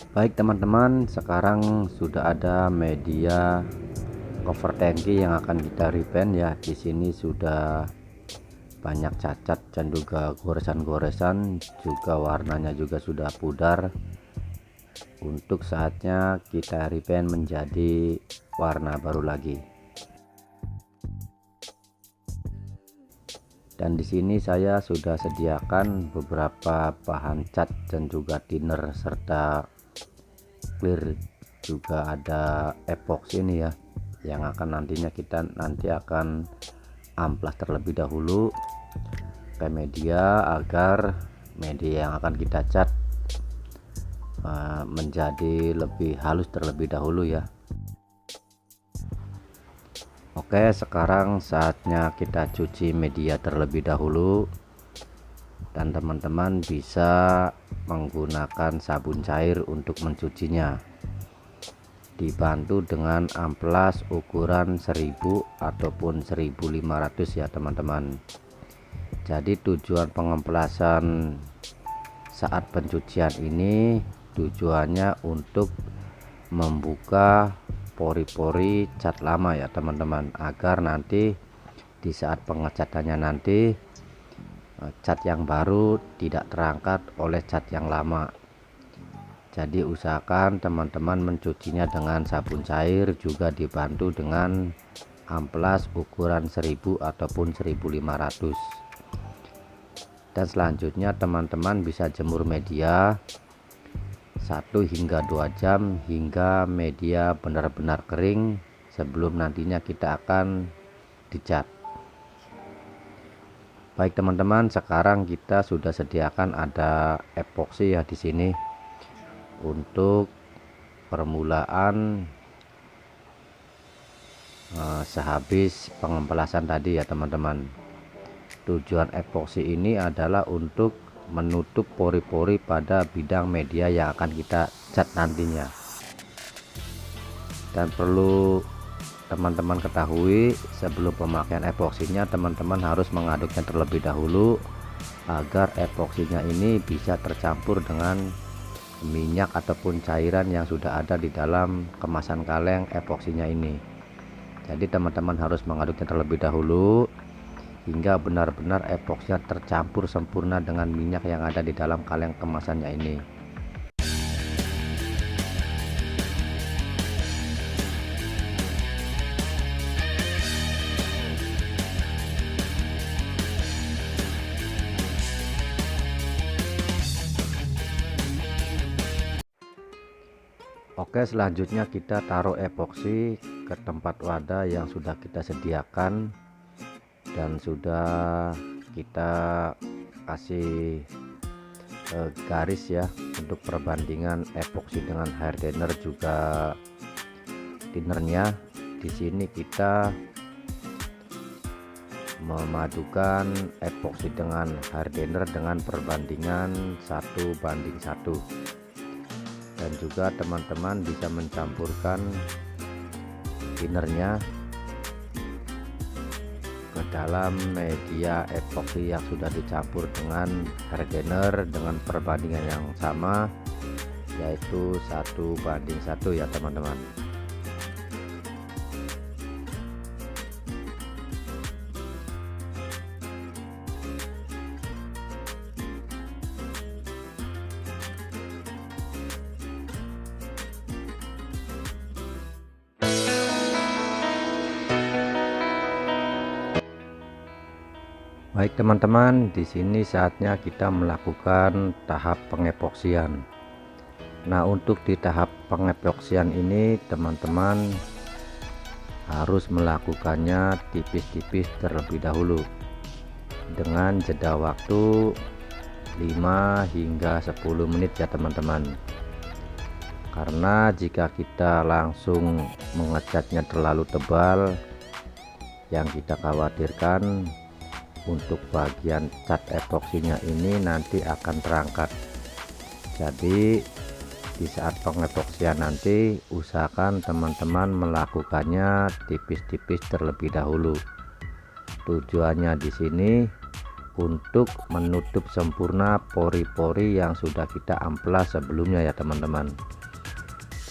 Baik teman-teman, sekarang sudah ada media cover tangki yang akan kita repaint ya. Di sini sudah banyak cacat dan juga goresan-goresan, juga warnanya juga sudah pudar. Untuk saatnya kita repaint menjadi warna baru lagi. Dan di sini saya sudah sediakan beberapa bahan cat dan juga thinner serta clear, juga ada epoxy ini ya, yang akan kita nanti akan amplas terlebih dahulu ke media agar media yang akan kita cat menjadi lebih halus terlebih dahulu ya. Oke, sekarang saatnya kita cuci media terlebih dahulu, dan teman-teman bisa menggunakan sabun cair untuk mencucinya, dibantu dengan amplas ukuran 1000 ataupun 1500 ya teman-teman. Jadi tujuan pengemplasan saat pencucian ini tujuannya untuk membuka pori-pori cat lama ya teman-teman, agar nanti di saat pengecatannya nanti cat yang baru tidak terangkat oleh cat yang lama. Jadi usahakan teman-teman mencucinya dengan sabun cair, juga dibantu dengan amplas ukuran 1000 ataupun 1500. Dan selanjutnya teman-teman bisa jemur media 1 hingga 2 jam hingga media benar-benar kering sebelum nantinya kita akan dicat. Baik teman-teman, sekarang kita sudah sediakan ada epoxy ya di sini untuk permulaan sehabis pengemplasan tadi ya teman-teman. Tujuan epoxy ini adalah untuk menutup pori-pori pada bidang media yang akan kita cat nantinya. Dan perlu teman-teman ketahui, sebelum pemakaian epoksinya teman-teman harus mengaduknya terlebih dahulu agar epoksinya ini bisa tercampur dengan minyak ataupun cairan yang sudah ada di dalam kemasan kaleng epoksinya ini. Jadi teman-teman harus mengaduknya terlebih dahulu hingga benar-benar epoksinya tercampur sempurna dengan minyak yang ada di dalam kaleng kemasannya ini. Oke, selanjutnya kita taruh epoksi ke tempat wadah yang sudah kita sediakan dan sudah kita kasih garis ya untuk perbandingan epoksi dengan hardener juga thinnernya. Di sini kita memadukan epoksi dengan hardener dengan perbandingan 1:1, dan juga teman-teman bisa mencampurkan thinnernya ke dalam media epoksi yang sudah dicampur dengan hardener dengan perbandingan yang sama, yaitu 1:1 ya teman-teman. Baik teman-teman, di sini saatnya kita melakukan tahap pengepoksian. Nah, untuk di tahap pengepoksian ini teman-teman harus melakukannya tipis-tipis terlebih dahulu dengan jeda waktu 5 hingga 10 menit ya teman-teman. Karena jika kita langsung mengecatnya terlalu tebal, yang kita khawatirkan untuk bagian cat epoksinya ini nanti akan terangkat. Jadi di saat pengepoksian nanti usahakan teman-teman melakukannya tipis-tipis terlebih dahulu. Tujuannya di sini untuk menutup sempurna pori-pori yang sudah kita amplas sebelumnya ya teman-teman.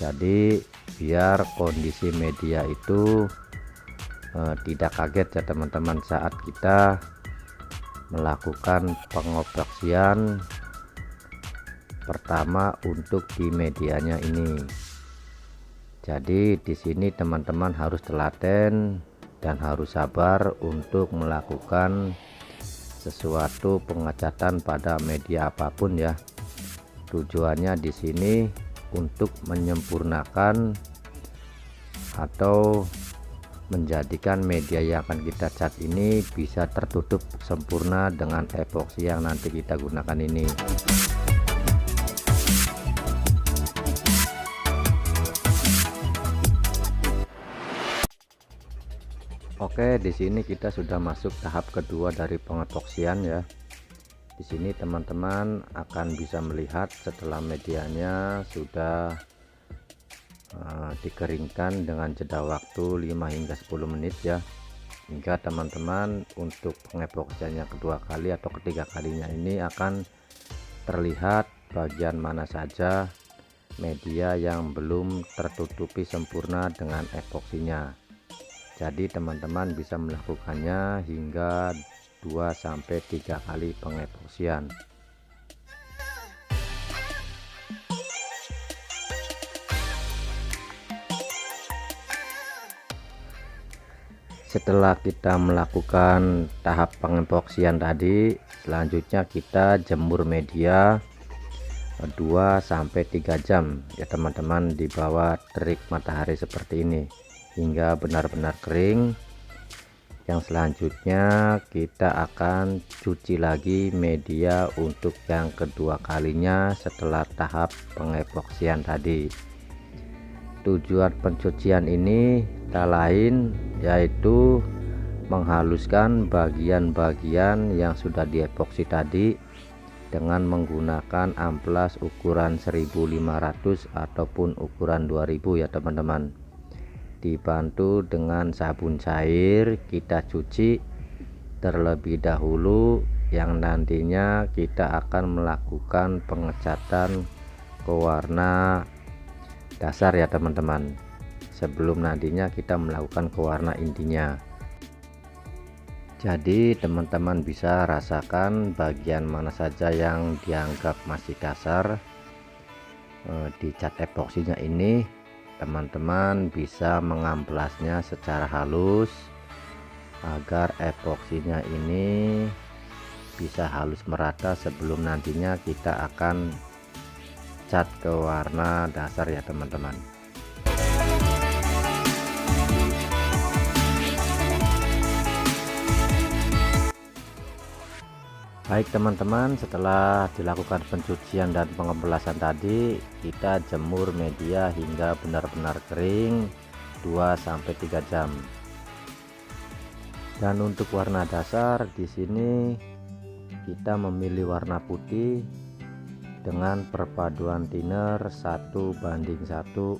Jadi biar kondisi media itu tidak kaget ya teman-teman saat kita melakukan pengoperasian pertama untuk di medianya ini. Jadi di sini teman-teman harus telaten dan harus sabar untuk melakukan sesuatu pengecatan pada media apapun ya. Tujuannya di sini untuk menyempurnakan atau menjadikan media yang akan kita cat ini bisa tertutup sempurna dengan epoksi yang nanti kita gunakan ini. Oke, di sini kita sudah masuk tahap kedua dari pengepoksian ya. Di sini teman-teman akan bisa melihat setelah medianya sudah dikeringkan dengan jeda waktu 5 hingga 10 menit ya, hingga teman-teman untuk pengepoksian yang kedua kali atau ketiga kalinya ini akan terlihat bagian mana saja media yang belum tertutupi sempurna dengan epoksinya. Jadi teman-teman bisa melakukannya hingga 2-3 kali pengepoksian. Setelah kita melakukan tahap pengepoksian tadi, selanjutnya kita jemur media 2-3 jam ya teman-teman di bawah terik matahari seperti ini hingga benar-benar kering. Yang selanjutnya kita akan cuci lagi media untuk yang kedua kalinya setelah tahap pengepoksian tadi. Tujuan pencucian ini tak lain yaitu menghaluskan bagian-bagian yang sudah diepoksi tadi dengan menggunakan amplas ukuran 1500 ataupun ukuran 2000 ya teman-teman. Dibantu dengan sabun cair kita cuci terlebih dahulu, yang nantinya kita akan melakukan pengecatan ke warna dasar ya teman-teman, sebelum nantinya kita melakukan ke warna intinya. Jadi teman-teman bisa rasakan bagian mana saja yang dianggap masih kasar di cat epoksinya ini. Teman-teman bisa mengamplasnya secara halus agar epoksinya ini bisa halus merata sebelum nantinya kita akan cat ke warna dasar ya teman-teman. Baik teman-teman, setelah dilakukan pencucian dan pengemplasan tadi, kita jemur media hingga benar-benar kering 2-3 jam. Dan untuk warna dasar di sini kita memilih warna putih dengan perpaduan thinner 1:1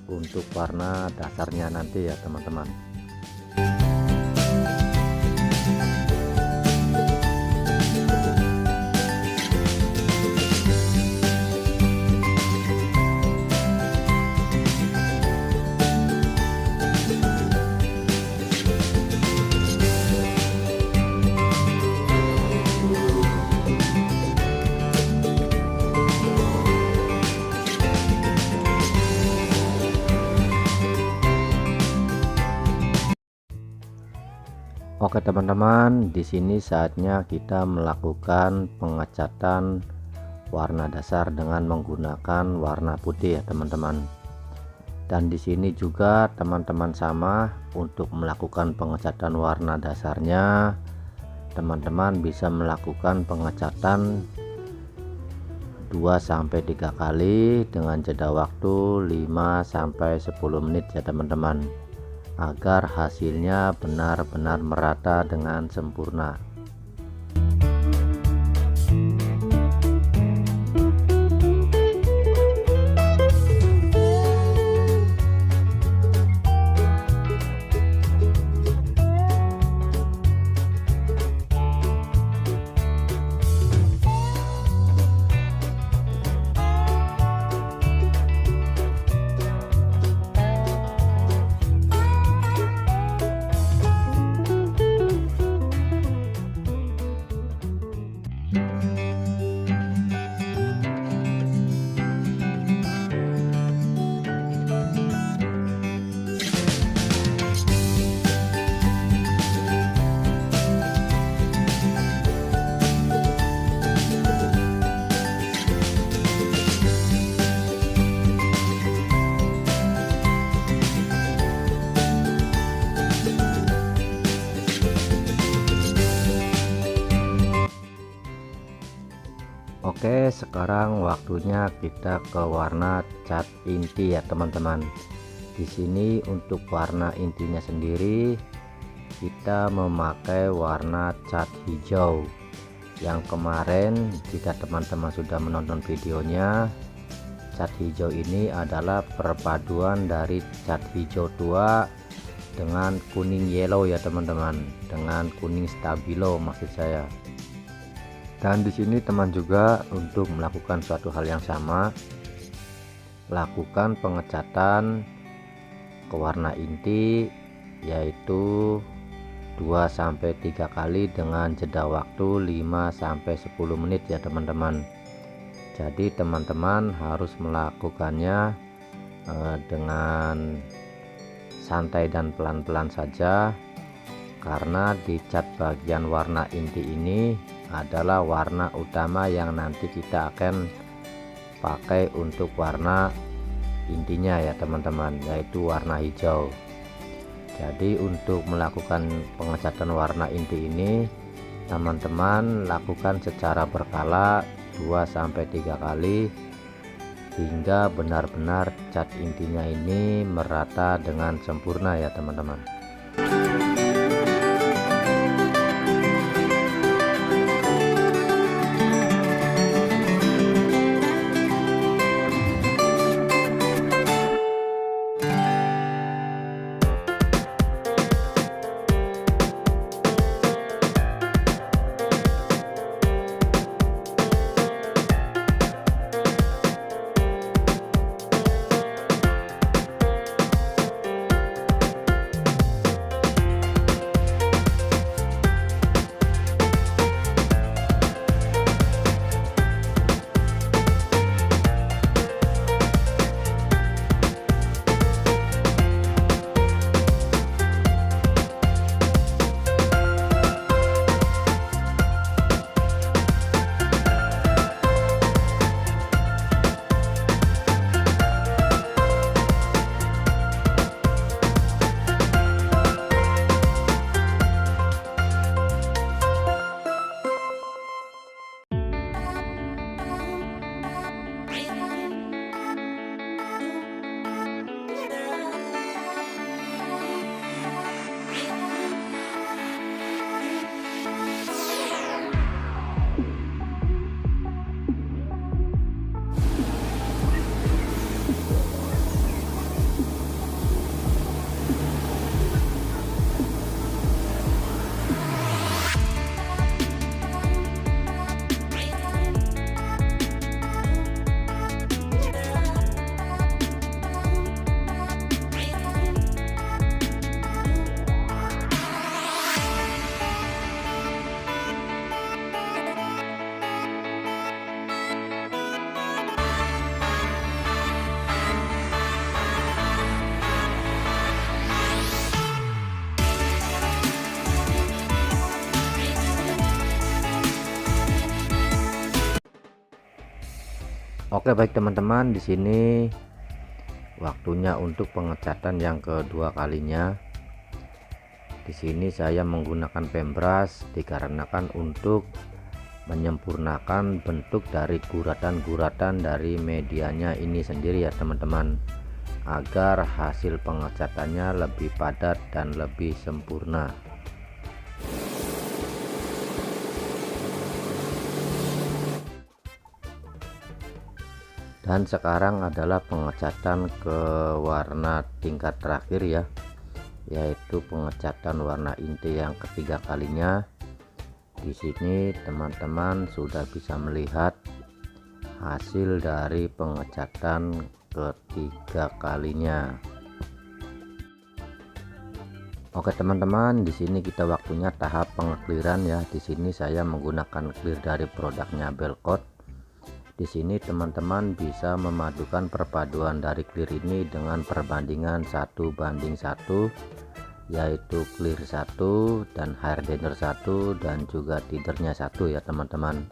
untuk warna dasarnya nanti ya teman-teman. Oke teman-teman, di sini saatnya kita melakukan pengecatan warna dasar dengan menggunakan warna putih ya teman-teman. Dan di sini juga teman-teman sama, untuk melakukan pengecatan warna dasarnya teman-teman bisa melakukan pengecatan 2-3 kali dengan jeda waktu 5-10 menit ya teman-teman, agar hasilnya benar-benar merata dengan sempurna. Oke, sekarang waktunya kita ke warna cat inti ya teman-teman. Di sini untuk warna intinya sendiri kita memakai warna cat hijau. Yang kemarin jika teman-teman sudah menonton videonya, cat hijau ini adalah perpaduan dari cat hijau tua dengan kuning yellow ya teman-teman, dengan kuning stabilo maksud saya. Dan di sini teman juga untuk melakukan suatu hal yang sama, lakukan pengecatan ke warna inti yaitu 2-3 kali dengan jeda waktu 5-10 menit ya teman-teman. Jadi teman-teman harus melakukannya dengan santai dan pelan-pelan saja, karena di cat bagian warna inti ini adalah warna utama yang nanti kita akan pakai untuk warna intinya ya teman-teman, yaitu warna hijau. Jadi untuk melakukan pengecatan warna inti ini teman-teman lakukan secara berkala 2-3 kali hingga benar-benar cat intinya ini merata dengan sempurna ya teman-teman. Oke baik teman-teman, di sini waktunya untuk pengecatan yang kedua kalinya. Di sini saya menggunakan pembrush dikarenakan untuk menyempurnakan bentuk dari guratan-guratan dari medianya ini sendiri ya teman-teman, agar hasil pengecatannya lebih padat dan lebih sempurna. Dan sekarang adalah pengecatan ke warna tingkat terakhir ya, yaitu pengecatan warna inti yang ketiga kalinya. Di sini teman-teman sudah bisa melihat hasil dari pengecatan ketiga kalinya. Oke teman-teman, di sini kita waktunya tahap pengekliran ya. Di sini saya menggunakan clear dari produknya Belcoat. Di sini teman-teman bisa memadukan perpaduan dari clear ini dengan perbandingan 1:1, yaitu clear 1 dan hardener 1 dan juga tidernya 1 ya teman-teman.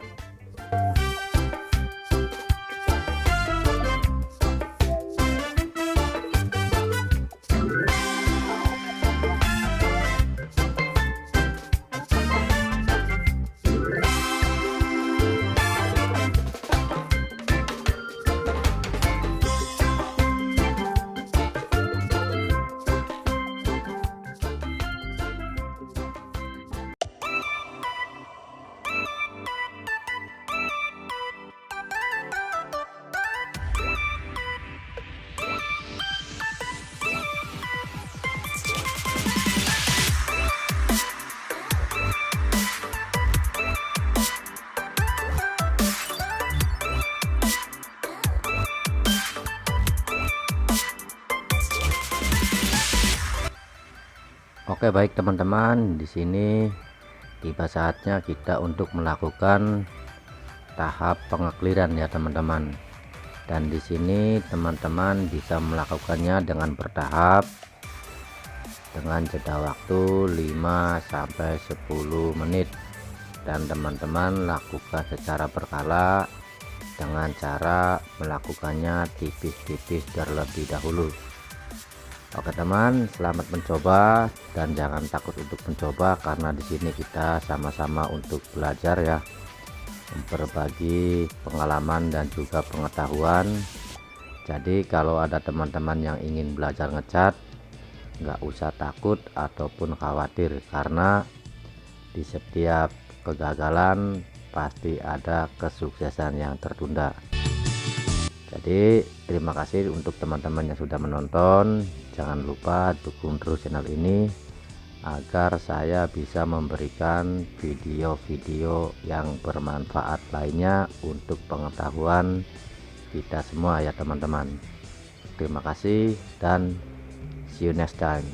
Oke, baik teman-teman, di sini tiba saatnya kita untuk melakukan tahap pengekliran ya teman-teman. Dan di sini teman-teman bisa melakukannya dengan bertahap dengan jeda waktu 5-10 menit, dan teman-teman lakukan secara berkala dengan cara melakukannya tipis-tipis terlebih dahulu. Oke teman, selamat mencoba dan jangan takut untuk mencoba, karena di sini kita sama-sama untuk belajar ya, berbagi pengalaman dan juga pengetahuan. Jadi kalau ada teman-teman yang ingin belajar ngecat, nggak usah takut ataupun khawatir, karena di setiap kegagalan pasti ada kesuksesan yang tertunda. Jadi terima kasih untuk teman-teman yang sudah menonton. Jangan lupa dukung terus channel ini agar saya bisa memberikan video-video yang bermanfaat lainnya untuk pengetahuan kita semua ya teman-teman. Terima kasih dan see you next time.